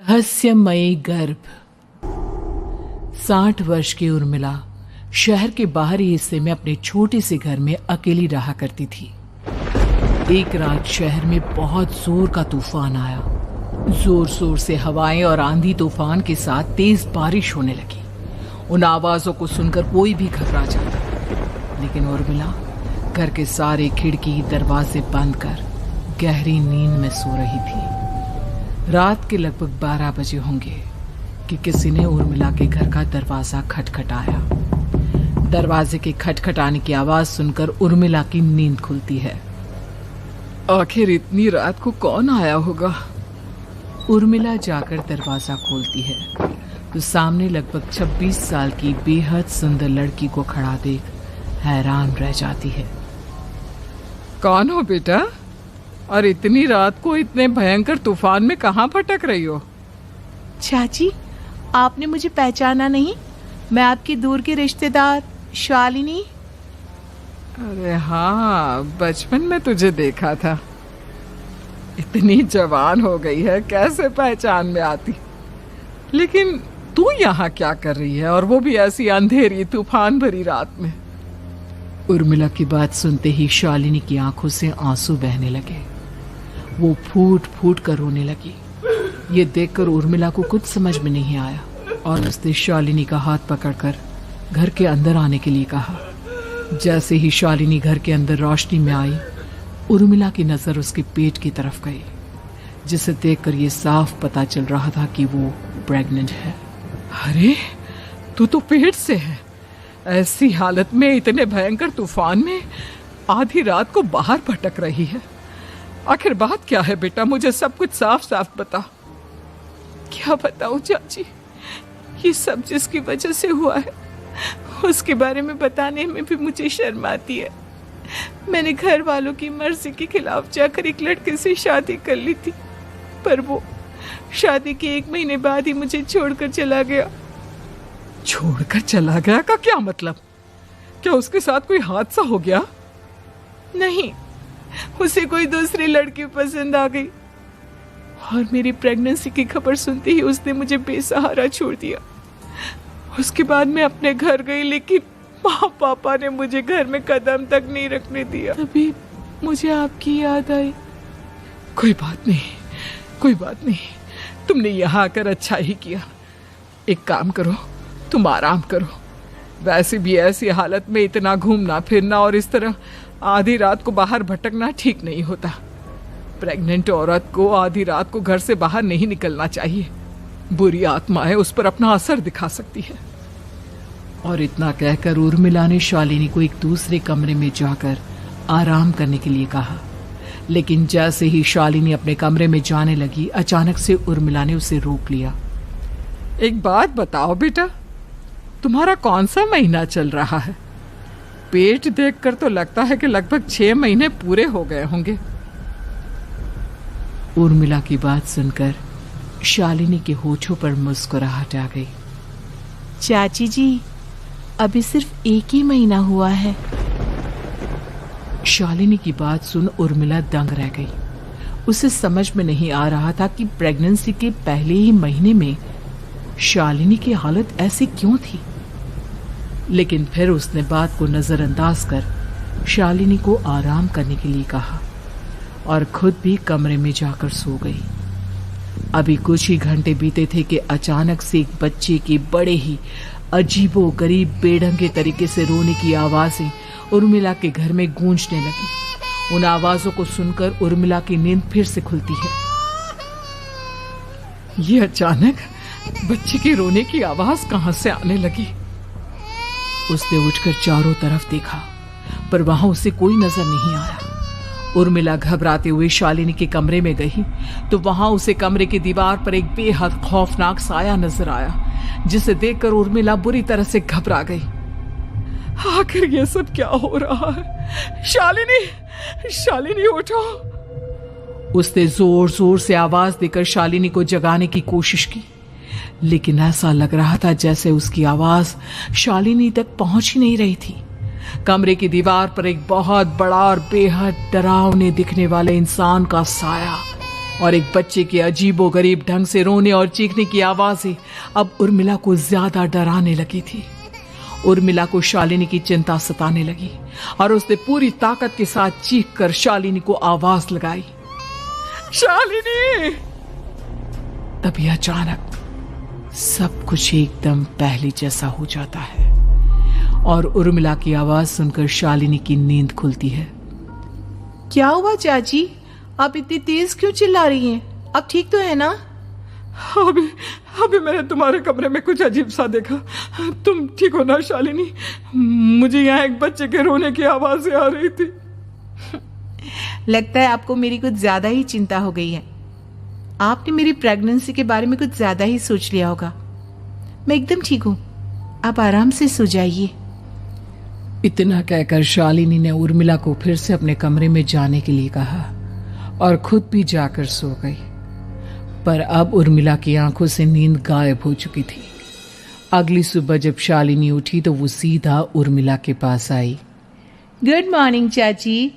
रहस्यमयी गर्भ। 60 वर्ष की उर्मिला शहर के बाहरी हिस्से में अपने छोटे से घर में अकेली रहा करती थी। एक रात शहर में बहुत जोर का तूफान आया। जोर जोर से हवाएं और आंधी तूफान के साथ तेज बारिश होने लगी। उन आवाजों को सुनकर कोई भी घबरा जाता, लेकिन उर्मिला घर के सारे खिड़की दरवाजे बंद कर गहरी नींद में सो रही थी। रात के लगभग 12 बजे होंगे कि किसी ने उर्मिला के घर का दरवाजा खटखटाया। दरवाजे के खटखटाने की आवाज सुनकर उर्मिला की नींद खुलती है। आखिर इतनी रात को कौन आया होगा? उर्मिला जाकर दरवाजा खोलती है तो सामने लगभग 26 साल की बेहद सुंदर लड़की को खड़ा देख हैरान रह जाती है। कौन हो बेटा, और इतनी रात को इतने भयंकर तूफान में कहाँ भटक रही हो? चाची, आपने मुझे पहचाना नहीं? मैं आपकी दूर की रिश्तेदार शालिनी। अरे हाँ, बचपन में तुझे देखा था। इतनी जवान हो गई है, कैसे पहचान में आती। लेकिन तू यहाँ क्या कर रही है, और वो भी ऐसी अंधेरी तूफान भरी रात में? उर्मिला की बात सुनते ही शालिनी की आंखों से आंसू बहने लगे। वो फूट फूट कर रोने लगी। ये देखकर उर्मिला को कुछ समझ में नहीं आया और उसने शालिनी का हाथ पकड़कर घर के अंदर आने के लिए कहा। जैसे ही शालिनी घर के अंदर रोशनी में आई, उर्मिला की नजर उसके पेट की तरफ गई, जिसे देखकर ये साफ पता चल रहा था कि वो प्रेग्नेंट है। अरे, तू तो पेट से है। ऐसी हालत में इतने भयंकर तूफान में आधी रात को बाहर भटक रही है। आखिर बात क्या है बेटा, मुझे सब कुछ साफ साफ बता। क्या बताऊं चाची, ये सब जिसकी वजह से हुआ है उसके बारे में बताने में भी मुझे शर्म आती है। मैंने घर वालों की मर्जी के खिलाफ जाकर एक लड़के से शादी कर ली थी, पर वो शादी के 1 महीने बाद ही मुझे छोड़कर चला गया। छोड़कर चला गया का क्या मतलब? क्या उसके साथ कोई हादसा हो गया? नहीं, उसे कोई दूसरी लड़की पसंद आ गई और मेरी प्रेगनेंसी की खबर सुनते ही उसने मुझे बेसहारा छोड़ दिया। उसके बाद मैं अपने घर गई, लेकिन माँ पापा ने मुझे घर में कदम तक नहीं रखने दिया। तभी मुझे आपकी याद आई। कोई बात नहीं, कोई बात नहीं, तुमने यहाँ आकर अच्छा ही किया। एक काम करो, तुम आराम करो। वैसे भी ऐसी हालत में इतना घूमना फिरना और इस तरह आधी रात को बाहर भटकना ठीक नहीं होता। प्रेग्नेंट औरत को आधी रात को घर से बाहर नहीं निकलना चाहिए। बुरी आत्माएं उस पर अपना असर दिखा सकती है। और इतना कहकर उर्मिला ने शालिनी को एक दूसरे कमरे में जाकर आराम करने के लिए कहा। लेकिन जैसे ही शालिनी अपने कमरे में जाने लगी, अचानक से उर्मिला ने उसे रोक लिया। एक बात बताओ बेटा, तुम्हारा कौन सा महीना चल रहा है? पेट देखकर तो लगता है कि लगभग 6 महीने पूरे हो गए होंगे। उर्मिला की बात सुनकर शालिनी के होठों पर मुस्कुराहट आ गई। चाची जी, अभी सिर्फ 1 ही महीना हुआ है। शालिनी की बात सुन उर्मिला दंग रह गई। उसे समझ में नहीं आ रहा था कि प्रेगनेंसी के पहले ही महीने में शालिनी की हालत ऐसी क्यों थी। लेकिन फिर उसने बात को नजरअंदाज कर शालिनी को आराम करने के लिए कहा और खुद भी कमरे में जाकर सो गई। अभी कुछ ही घंटे बीते थे कि अचानक से एक बच्चे की बड़े ही अजीबो गरीब बेढंगे तरीके से रोने की आवाजें उर्मिला के घर में गूंजने लगी। उन आवाजों को सुनकर उर्मिला की नींद फिर से खुलती है। ये अचानक बच्चे के रोने की आवाज कहां से आने लगी? उसने उठकर चारों तरफ देखा, पर वहां उसे कोई नजर नहीं आया। उर्मिला घबराते हुए शालिनी के कमरे में गई तो वहां उसे कमरे की दीवार पर एक बेहद खौफनाक साया नजर आया, जिसे देखकर उर्मिला बुरी तरह से घबरा गई। आखिर ये सब क्या हो रहा है? शालिनी, शालिनी उठो! उसने जोर जोर से आवाज देकर शालिनी को जगाने की कोशिश की, लेकिन ऐसा लग रहा था जैसे उसकी आवाज शालिनी तक पहुंच ही नहीं रही थी। कमरे की दीवार पर एक बहुत बड़ा और बेहद डरावने दिखने वाले इंसान का साया और एक बच्चे के अजीबोगरीब ढंग से रोने और चीखने की आवाजें अब उर्मिला को ज्यादा डराने लगी थी। उर्मिला को शालिनी की चिंता सताने लगी और उसने पूरी ताकत के साथ चीखकर शालिनी को आवाज लगाई, शालिनी। तभी अचानक सब कुछ एकदम पहले जैसा हो जाता है और उर्मिला की आवाज सुनकर शालिनी की नींद खुलती है। क्या हुआ चाची, आप इतनी तेज क्यों चिल्ला रही हैं? आप ठीक तो है ना? अभी मैंने तुम्हारे कमरे में कुछ अजीब सा देखा। तुम ठीक हो ना शालिनी? मुझे यहाँ एक बच्चे के रोने की आवाजें आ रही थी। लगता है आपको मेरी कुछ ज्यादा ही चिंता हो गई है। आपने मेरी प्रेगनेंसी के बारे में कुछ ज्यादा ही सोच लिया होगा। मैं एकदम ठीक हूँ, आप आराम से सो जाइए। इतना कहकर शालिनी ने उर्मिला को फिर से अपने कमरे में जाने के लिए कहा और खुद भी जाकर सो गई। पर अब उर्मिला की आंखों से नींद गायब हो चुकी थी। अगली सुबह जब शालिनी उठी तो वो सीधा उर्मिला के पास आई। गुड मॉर्निंग चाची।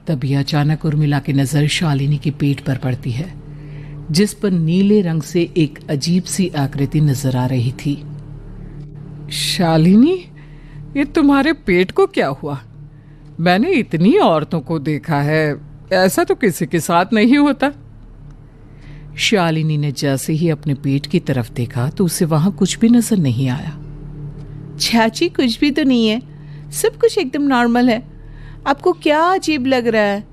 तभी अचानक उर्मिला की नजर शालिनी के पेट पर पड़ती है, जिस पर नीले रंग से एक अजीब सी आकृति नजर आ रही थी। शालिनी, ये तुम्हारे पेट को क्या हुआ? मैंने इतनी औरतों को देखा है, ऐसा तो किसी के साथ नहीं होता। शालिनी ने जैसे ही अपने पेट की तरफ देखा तो उसे वहां कुछ भी नजर नहीं आया। चाची, कुछ भी तो नहीं है, सब कुछ एकदम नॉर्मल है। आपको क्या अजीब लग रहा है?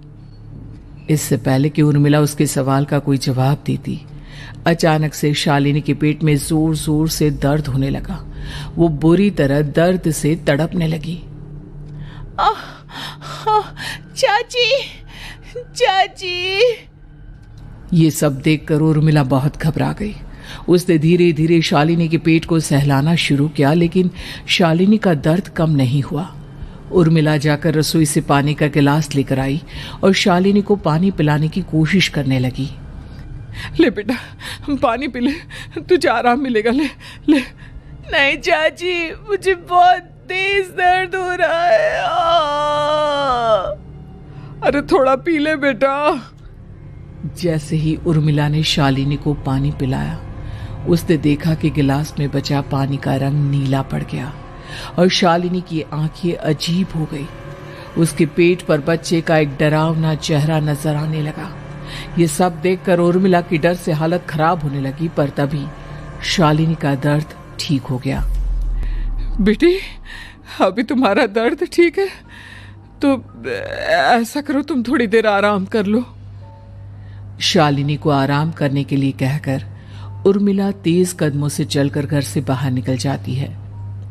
इससे पहले कि उर्मिला उसके सवाल का कोई जवाब देती, अचानक से शालिनी के पेट में जोर जोर से दर्द होने लगा। वो बुरी तरह दर्द से तड़पने लगी। चाची, चाची। ये सब देखकर उर्मिला बहुत घबरा गई। उसने धीरे धीरे शालिनी के पेट को सहलाना शुरू किया, लेकिन शालिनी का दर्द कम नहीं हुआ। उर्मिला जाकर रसोई से पानी का गिलास लेकर आई और शालिनी को पानी पिलाने की कोशिश करने लगी। ले बेटा, पानी पी ले, तुझे आराम मिलेगा। ले ले। नहीं चाची, मुझे बहुत तेज दर्द हो रहा है। अरे थोड़ा पी ले बेटा। जैसे ही उर्मिला ने शालिनी को पानी पिलाया, उसने देखा कि गिलास में बचा पानी का रंग नीला पड़ गया और शालिनी की आंखें अजीब हो गई। उसके पेट पर बच्चे का एक डरावना चेहरा नजर आने लगा। ये सब देखकर उर्मिला की डर से हालत खराब होने लगी, पर तभी शालिनी का दर्द ठीक हो गया। बेटी, अभी तुम्हारा दर्द ठीक है तो ऐसा करो, तुम थोड़ी देर आराम कर लो। शालिनी को आराम करने के लिए कहकर उर्मिला तेज कदमों से चलकर घर से बाहर निकल जाती है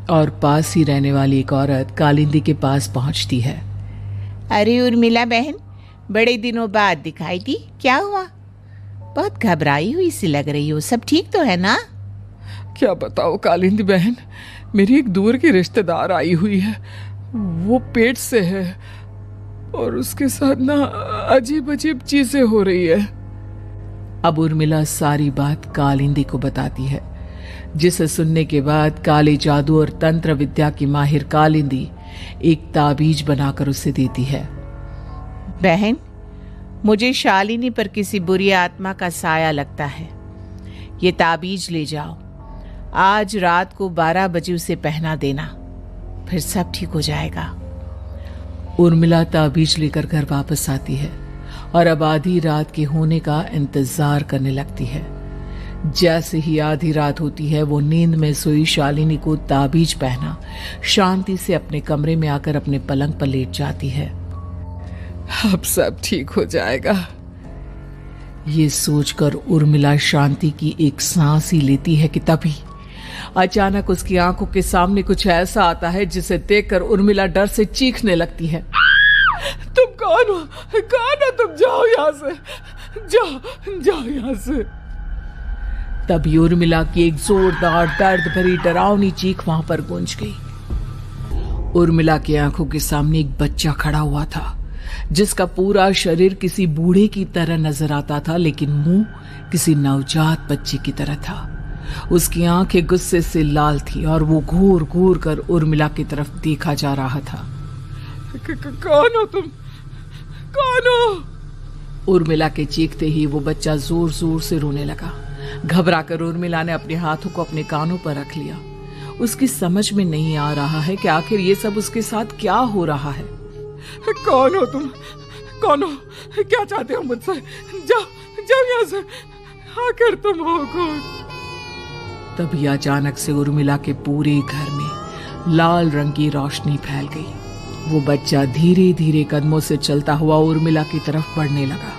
और पास ही रहने वाली एक औरत कालिंदी के पास पहुंचती है। अरे उर्मिला बहन, बड़े दिनों बाद दिखाई दी, क्या हुआ? बहुत घबराई हुई सी लग रही हो, सब ठीक तो है ना? क्या बताओ कालिंदी बहन, मेरी एक दूर की रिश्तेदार आई हुई है। वो पेट से है और उसके साथ ना अजीब अजीब चीजें हो रही है। अब उर्मिला सारी बात कालिंदी को बताती है, जिसे सुनने के बाद काले जादू और तंत्र विद्या की माहिर कालिंदी एक ताबीज बनाकर उसे देती है। बहन, मुझे शालिनी पर किसी बुरी आत्मा का साया लगता है। ये ताबीज ले जाओ, आज रात को 12 बजे उसे पहना देना, फिर सब ठीक हो जाएगा। उर्मिला ताबीज लेकर घर वापस आती है और अब आधी रात के होने का इंतजार करने लगती है। जैसे ही आधी रात होती है, वो नींद में सोई शालिनी को ताबीज पहना शांति से अपने कमरे में आकर अपने पलंग पर लेट जाती है। अब सब ठीक हो जाएगा। ये सोचकर उर्मिला शांति की एक सांस ही लेती है कि तभी अचानक उसकी आंखों के सामने कुछ ऐसा आता है जिसे देखकर उर्मिला डर से चीखने लगती है। तुम कौन हो? कौन हो तुम? जाओ यहाँ से, जाओ जाओ यहाँ से। तभी उर्मिला की एक जोरदार दर्द भरी डरावनी चीख वहां पर गूंज गई। उर्मिला की आंखों के सामने एक बच्चा खड़ा हुआ था, जिसका पूरा शरीर किसी बूढ़े की तरह नजर आता था, लेकिन मुंह किसी नवजात बच्चे की तरह था। उसकी आंखें गुस्से से लाल थी और वो घूर घूर कर उर्मिला की तरफ देखा जा रहा था। कौन हो तुम? कौन हो? उर्मिला के चीखते ही वो बच्चा जोर जोर से रोने लगा। घबराकर उर्मिला ने अपने हाथों को अपने कानों पर रख लिया। उसकी समझ में नहीं आ रहा है कि आखिर ये सब उसके साथ क्या हो रहा है। कौन हो तुम? कौन हो? क्या चाहते हो मुझसे? जाओ जाओ यहाँ से। आखिर तुम हो कौन? तभी अचानक से उर्मिला के पूरे घर में लाल रंग की रोशनी फैल गई। वो बच्चा धीरे धीरे कदमों से चलता हुआ उर्मिला की तरफ बढ़ने लगा।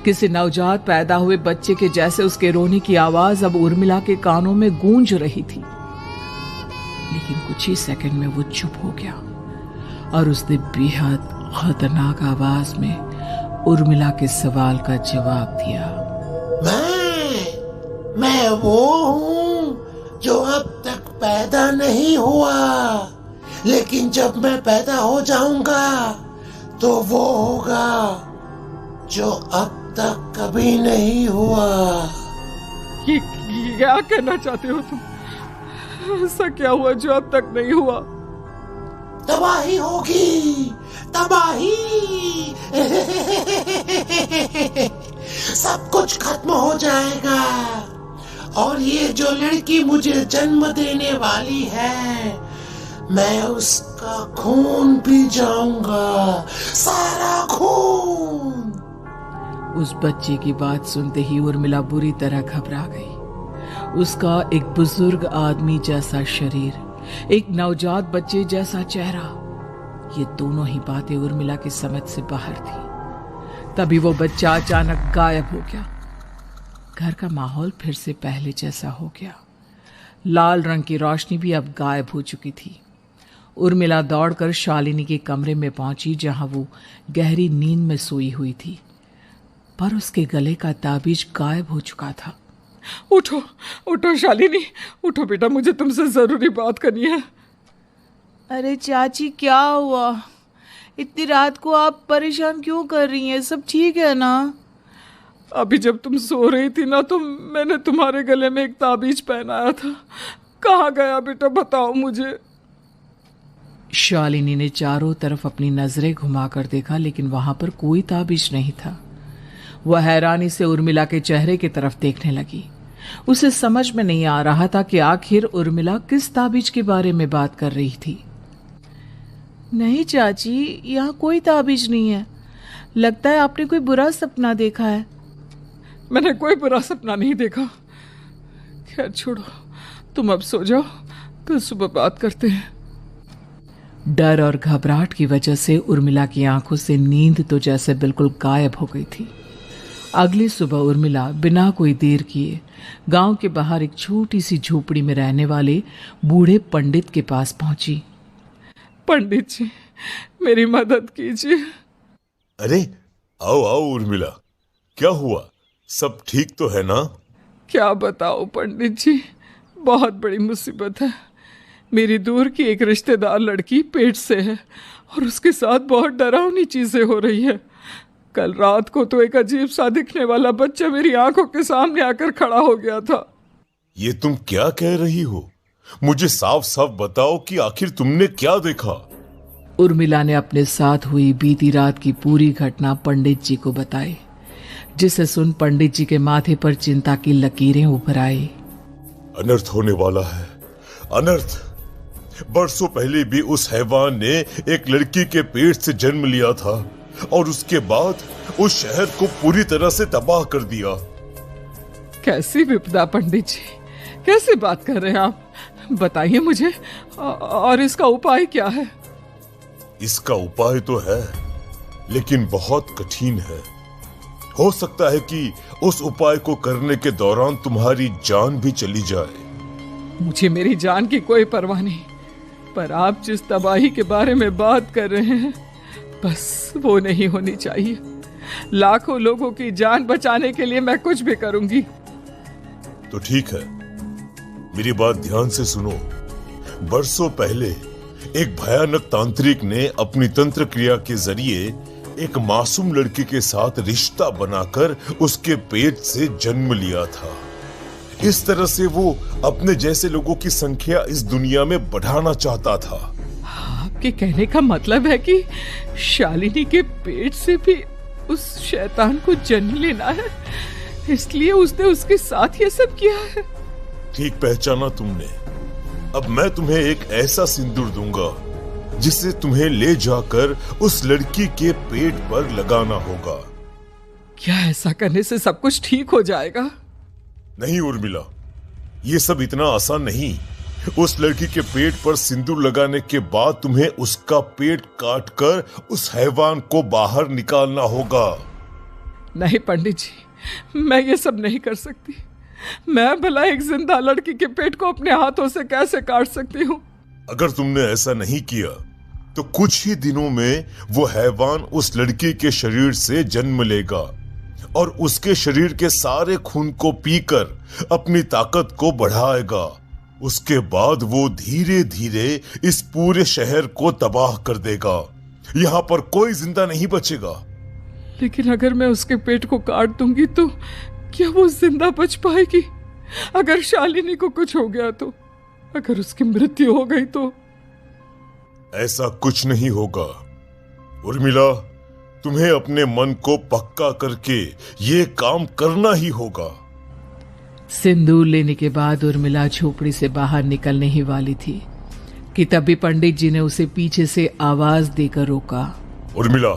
किसी नवजात पैदा हुए बच्चे के जैसे उसके रोने की आवाज अब उर्मिला के कानों में गूंज रही थी। लेकिन कुछ ही सेकंड में वो चुप हो गया और उसने बेहद खतरनाक आवाज में उर्मिला के सवाल का जवाब दिया। मैं वो हूँ जो अब तक पैदा नहीं हुआ, लेकिन जब मैं पैदा हो जाऊंगा तो वो होगा जो अब तक कभी नहीं हुआ। ये क्या कहना चाहते हो तुम? ऐसा क्या हुआ जो अब तक नहीं हुआ? तबाही होगी, तबाही। सब कुछ खत्म हो जाएगा और ये जो लड़की मुझे जन्म देने वाली है, मैं उसका खून पी जाऊंगा, सारा खून। उस बच्चे की बात सुनते ही उर्मिला बुरी तरह घबरा गई। उसका एक बुजुर्ग आदमी जैसा शरीर, एक नवजात बच्चे जैसा चेहरा, ये दोनों ही बातें उर्मिला की समझ से बाहर थी। तभी वो बच्चा अचानक गायब हो गया। घर का माहौल फिर से पहले जैसा हो गया। लाल रंग की रोशनी भी अब गायब हो चुकी थी। उर्मिला दौड़कर शालिनी के कमरे में पहुंची, जहां वो गहरी नींद में सोई हुई थी, पर उसके गले का ताबीज गायब हो चुका था। उठो उठो शालिनी, उठो बेटा, मुझे तुमसे जरूरी बात करनी है। अरे चाची, क्या हुआ? इतनी रात को आप परेशान क्यों कर रही हैं? सब ठीक है ना? अभी जब तुम सो रही थी ना, तो मैंने तुम्हारे गले में एक ताबीज पहनाया था। कहाँ गया बेटा, बताओ मुझे। शालिनी ने चारों तरफ अपनी नजरें घुमाकर देखा, लेकिन वहां पर कोई ताबीज नहीं था। वह हैरानी से उर्मिला के चेहरे की तरफ देखने लगी। उसे समझ में नहीं आ रहा था कि आखिर उर्मिला किस ताबीज के बारे में बात कर रही थी। नहीं चाची, यहाँ कोई ताबीज नहीं है। लगता है आपने कोई बुरा सपना देखा है। मैंने कोई बुरा सपना नहीं देखा। खैर छोड़ो, तुम अब सो जाओ, कल सुबह बात करते हैं। डर और घबराहट की वजह से उर्मिला की आंखों से नींद तो जैसे बिल्कुल गायब हो गई थी। अगली सुबह उर्मिला बिना कोई देर किए गांव के बाहर एक छोटी सी झोपड़ी में रहने वाले बूढ़े पंडित के पास पहुंची। पंडित जी, मेरी मदद कीजिए। अरे आओ आओ उर्मिला, क्या हुआ? सब ठीक तो है ना? क्या बताओ पंडित जी, बहुत बड़ी मुसीबत है। मेरी दूर की एक रिश्तेदार लड़की पेट से है और उसके साथ बहुत डरावनी चीजें हो रही है। कल रात को तो एक अजीब सा दिखने वाला बच्चा मेरी आंखों के सामने आकर खड़ा हो गया था। ये तुम क्या कह रही हो? मुझे साफ साफ बताओ कि आखिर तुमने क्या देखा? उर्मिला ने अपने साथ हुई बीती रात की पूरी घटना पंडित जी को बताई, जिसे सुन पंडित जी के माथे पर चिंता की लकीरें उभर आई। अनर्थ होने वाला है, अनर्थ। बरसों पहले भी उस हैवान ने एक लड़की के पेट से जन्म लिया था और उसके बाद उस शहर को पूरी तरह से तबाह कर दिया। कैसी विपदा पंडित जी, कैसे बात कर रहे हैं आप? बताइए मुझे, और इसका उपाय क्या है? इसका उपाय तो है, लेकिन बहुत कठिन है। हो सकता है कि उस उपाय को करने के दौरान तुम्हारी जान भी चली जाए। मुझे मेरी जान की कोई परवाह नहीं, पर आप जिस तबाही के बारे में बात कर रहे हैं, बस वो नहीं होनी चाहिए। लाखों लोगों की जान बचाने के लिए मैं कुछ भी करूंगी। तो ठीक है, मेरी बात ध्यान से सुनो। बरसों पहले एक भयानक तांत्रिक ने अपनी तंत्र क्रिया के जरिए एक मासूम लड़की के साथ रिश्ता बनाकर उसके पेट से जन्म लिया था। इस तरह से वो अपने जैसे लोगों की संख्या इस दुनिया में बढ़ाना चाहता था। आपके कहने का मतलब है कि शालिनी के पेट से भी उस शैतान को जन्म लेना है, इसलिए उसने उसके साथ ये सब किया है। ठीक पहचाना तुमने। अब मैं तुम्हें एक ऐसा सिंदूर दूंगा जिसे तुम्हें ले जाकर उस लड़की के पेट पर लगाना होगा। क्या ऐसा करने से सब कुछ ठीक हो जाएगा? नहीं उर्मिला, ये सब इतना आसान नहीं। उस लड़की के पेट पर सिंदूर लगाने के बाद तुम्हें उसका पेट काटकर उस हैवान को बाहर निकालना होगा। नहीं पंडित जी, मैं ये सब नहीं कर सकती। मैं भला एक जिंदा लड़की के पेट को अपने हाथों से कैसे काट सकती हूँ? अगर तुमने ऐसा नहीं किया तो कुछ ही दिनों में वो हैवान उस लड़की के शरीर से जन्म लेगा और उसके शरीर के सारे खून को पीकर अपनी ताकत को बढ़ाएगा। उसके बाद वो धीरे धीरे इस पूरे शहर को तबाह कर देगा। यहाँ पर कोई जिंदा नहीं बचेगा। लेकिन अगर मैं उसके पेट को काट दूंगी तो क्या वो जिंदा बच पाएगी? अगर शालिनी को कुछ हो गया तो, अगर उसकी मृत्यु हो गई तो? ऐसा कुछ नहीं होगा उर्मिला, तुम्हें अपने मन को पक्का करके ये काम करना ही होगा। सिंदूर लेने के बाद उर्मिला झोपड़ी से बाहर निकलने ही वाली थी कि तभी पंडित जी ने उसे पीछे से आवाज देकर रोका। उर्मिला,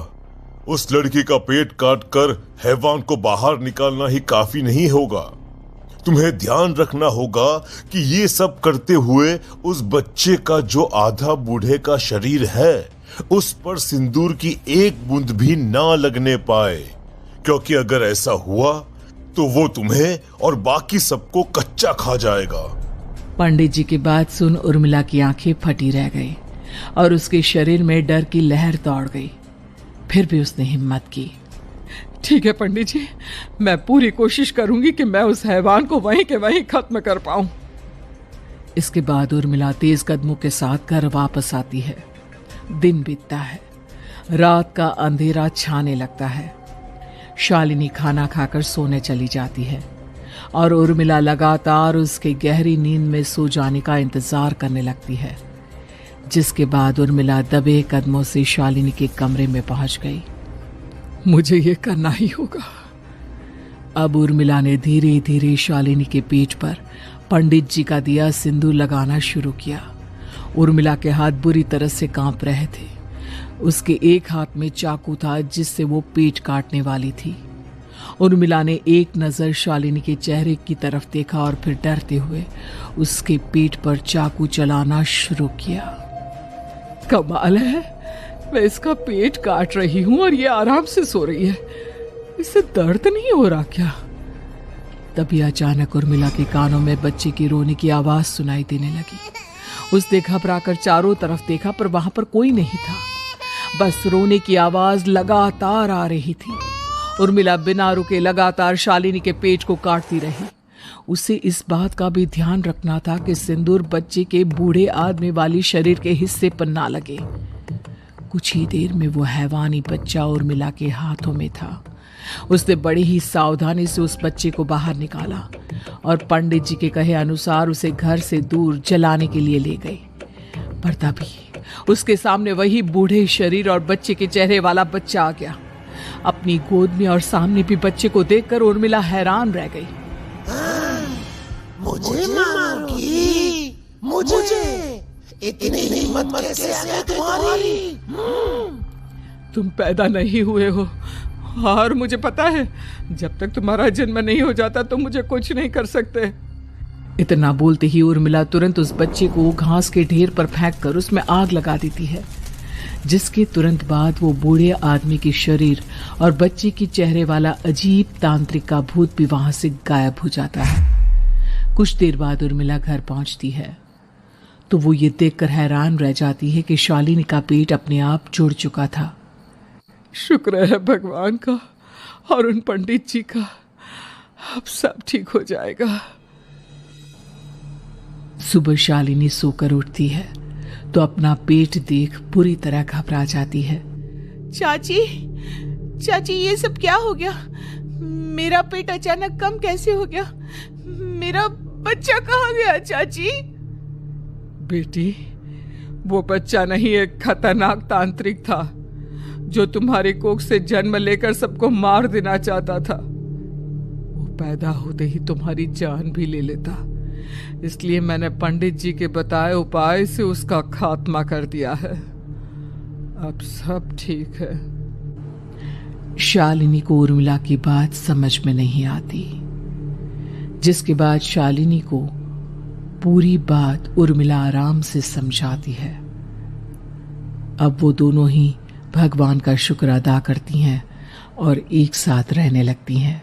उस लड़की का पेट काटकर हैवान को बाहर निकालना ही काफी नहीं होगा। तुम्हें ध्यान रखना होगा कि ये सब करते हुए उस बच्चे का जो आधा बूढ़े का शरीर है उस पर सिंदूर की एक बूंद भी ना लगने पाए, क्योंकि अगर ऐसा हुआ तो वो तुम्हें और बाकी सबको कच्चा खा जाएगा। पंडित जी की बात सुन उर्मिला की आंखें फटी रह गई और उसके शरीर में डर की लहर दौड़ गई। फिर भी उसने हिम्मत की। ठीक है पंडित जी, मैं पूरी कोशिश करूंगी कि मैं उस हैवान को वहीं के वहीं खत्म कर पाऊं। इसके बाद उर्मिला तेज कदमों के साथ घर वापस आती है। दिन बीतता है, रात का अंधेरा छाने लगता है। शालिनी खाना खाकर सोने चली जाती है और उर्मिला लगातार उसके गहरी नींद में सो जाने का इंतजार करने लगती है, जिसके बाद उर्मिला दबे कदमों से शालिनी के कमरे में पहुंच गई। मुझे ये करना ही होगा। अब उर्मिला ने धीरे धीरे शालिनी के पीठ पर पंडित जी का दिया सिंदूर लगाना शुरू किया। उर्मिला के हाथ बुरी तरह से कांप रहे थे। उसके एक हाथ में चाकू था जिससे वो पेट काटने वाली थी। उर्मिला ने एक नजर शालिनी के चेहरे की तरफ देखा और फिर डरते हुए उसके पेट पर चाकू चलाना शुरू किया। कमाल है, मैं इसका पेट काट रही हूं और ये आराम से सो रही है। इससे दर्द नहीं हो रहा क्या? तभी अचानक उर्मिला के कानों में बच्चे की रोने की आवाज सुनाई देने लगी। उसने घबराकर चारों तरफ देखा पर वहां पर कोई नहीं था। बस रोने की आवाज लगातार आ रही थी। उर्मिला बिना रुके लगातार शालिनी के पेट को काटती रही। उसे इस बात का भी ध्यान रखना था कि सिंदूर बच्चे के बूढ़े आदमी वाली शरीर के हिस्से पर ना लगे। कुछ ही देर में वो हैवानी बच्चा उर्मिला के हाथों में था। उसने बड़ी ही सावधानी से उस बच्चे को बाहर निकाला और पंडित जी के कहे अनुसार उसे घर से दूर जलाने के लिए ले गई। पर तभी उसके सामने वही बूढ़े शरीर और बच्चे के चेहरे वाला बच्चा आ गया। अपनी गोद में और सामने भी बच्चे को देखकर उर्मिला हैरान रह गई। मुझे मारोगी? मुझे इतनी हिम्मत कैसे आ गई तुम्हारी? तुम पैदा नहीं हुए हो और मुझे पता है जब तक तुम्हारा जन्म नहीं हो जाता तो मुझे कुछ नहीं कर सकते। इतना बोलते ही उर्मिला तुरंत उस बच्चे को घास के ढेर पर फेंककर उसमें आग लगा देती है, जिसके तुरंत बाद वो बूढ़े आदमी की शरीर और बच्चे की चेहरे वाला अजीब तांत्रिक का भूत भी वहां से गायब हो जाता है। कुछ देर बाद उर्मिला घर पहुंचती है तो वो ये देखकर हैरान रह जाती है कि शालिनी का पेट अपने आप जुड़ चुका था। शुक्र है भगवान का और उन पंडित जी का, अब सब ठीक हो जाएगा। सुबह शालिनी सोकर उठती है तो अपना पेट देख बुरी तरह घबरा जाती है। चाची, चाची ये सब क्या हो गया? मेरा पेट अचानक कम कैसे हो गया? मेरा बच्चा कहाँ गया चाची? बेटी, वो बच्चा नहीं एक खतरनाक तांत्रिक था जो तुम्हारी कोख से जन्म लेकर सबको मार देना चाहता था, वो पैदा होते ही तुम्हारी जान भी ले लेता। इसलिए मैंने पंडित जी के बताए उपाय से उसका खात्मा कर दिया है। अब सब ठीक है। शालिनी को उर्मिला की बात समझ में नहीं आती, जिसके बाद शालिनी को पूरी बात उर्मिला आराम से समझाती है। अब वो दोनों ही भगवान का शुक्र अदा करती हैं और एक साथ रहने लगती हैं।